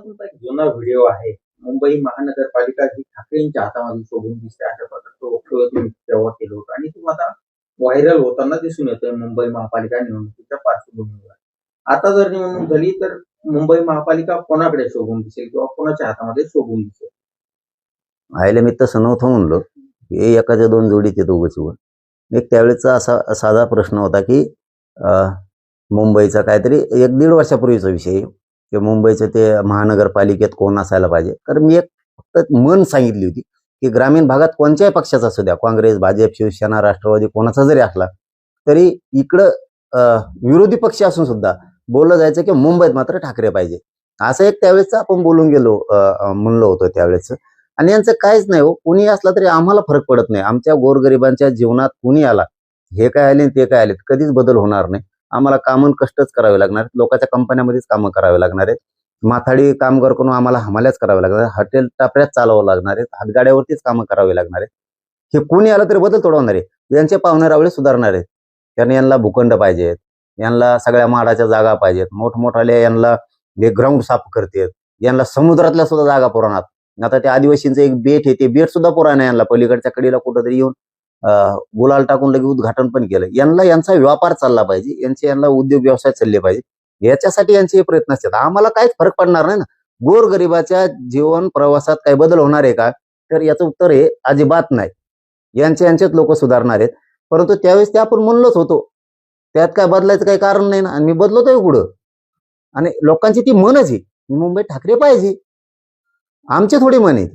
तुमचा एक जुना व्हिडिओ आहे. मुंबई महानगरपालिका ही ठाकरेंच्या हातामध्ये सोडून दिसते अशा प्रकारचं वक्तव्य तुम्ही तेव्हा केलं होतं आणि तो आता व्हायरल होताना दिसून येतोय मुंबई महापालिका निवडणुकीच्या पार्श्वभूमीवर. आता जर निवडणूक झाली तर मुंबई महापालिका कोणाकडे शोभून दिसेल किंवा कोणाच्या हातामध्ये शोभून दिसेल? आयले मी तसं नव्हतं म्हणलो. हे एकाच्या दोन जोडी ते दोघं शिवण. एक त्यावेळेचा असा साधा प्रश्न होता की मुंबईचा काहीतरी 1-1.5 वर्षापूर्वीचा विषय की मुंबईचं ते महानगरपालिकेत कोण असायला पाहिजे. तर मी एक फक्त मन सांगितली होती की ग्रामीण भागात कोणत्याही पक्षाचा असू द्या, काँग्रेस, भाजप, शिवसेना, राष्ट्रवादी कोणाचा जरी असला तरी इकडं विरोधी पक्ष असून सुद्धा बोललं जायचं की मुंबईत मात्र ठाकरे पाहिजे. असं एक त्यावेळेस आपण बोलून गेलो म्हणलो होतो त्यावेळेस. आणि यांचं काहीच नाही हो, कुणी असला तरी आम्हाला फरक पडत नाही. आमच्या गोरगरिबांच्या जीवनात कुणी आला, हे काय आले ते काय आले, कधीच बदल होणार नाही. आम्हाला कामं कष्टच करावे लागणार आहेत. लोकांच्या कंपन्यामध्येच कामं करावे लागणार आहेत. माथाडी कामगार करून आम्हाला हमाल्याच करावे लागणार आहेत. हॉटेल टापऱ्यात चालवावं लागणार आहेत. हातगाड्यावरतीच कामं करावी लागणार आहेत. हे कोणी आलं तरी बदल तोडवणार आहे. यांचे पाहुणे रावळे सुधारणार आहेत. कारण यांना भूखंड पाहिजेत, यांना सगळ्या माडाच्या जागा पाहिजेत, मोठमोठाले यांना हे ग्राउंड साफ करतात, यांना समुद्रातल्या सुद्धा जागा पुरवणार. आता त्या आदिवासींचं एक बेट आहे, ते बेट सुद्धा पुरा नाही यांना, पलीकडच्या कडीला कुठंतरी येऊन गुलाल टाकून लगेच उद्घाटन पण केलं. यांचा व्यापार चालला पाहिजे, यांना उद्योग व्यवसाय चालले पाहिजे. याच्यासाठी यांचे हे प्रयत्न असतात. आम्हाला काहीच फरक पडणार नाही ना. गोरगरिबाच्या जीवन प्रवासात काही बदल होणार आहे का? तर याचं उत्तर हे अजिबात नाही. यांचेच लोक सुधारणार आहेत. परंतु त्यावेळेस ते आपण म्हणलोच होतो, त्यात काय बदलायचं काही कारण नाही ना. आणि मी बदलतोय पुढं. आणि लोकांची ती मनच आहे, मुंबईत ठाकरे पाहिजे. आमचे थोडी मन आहे.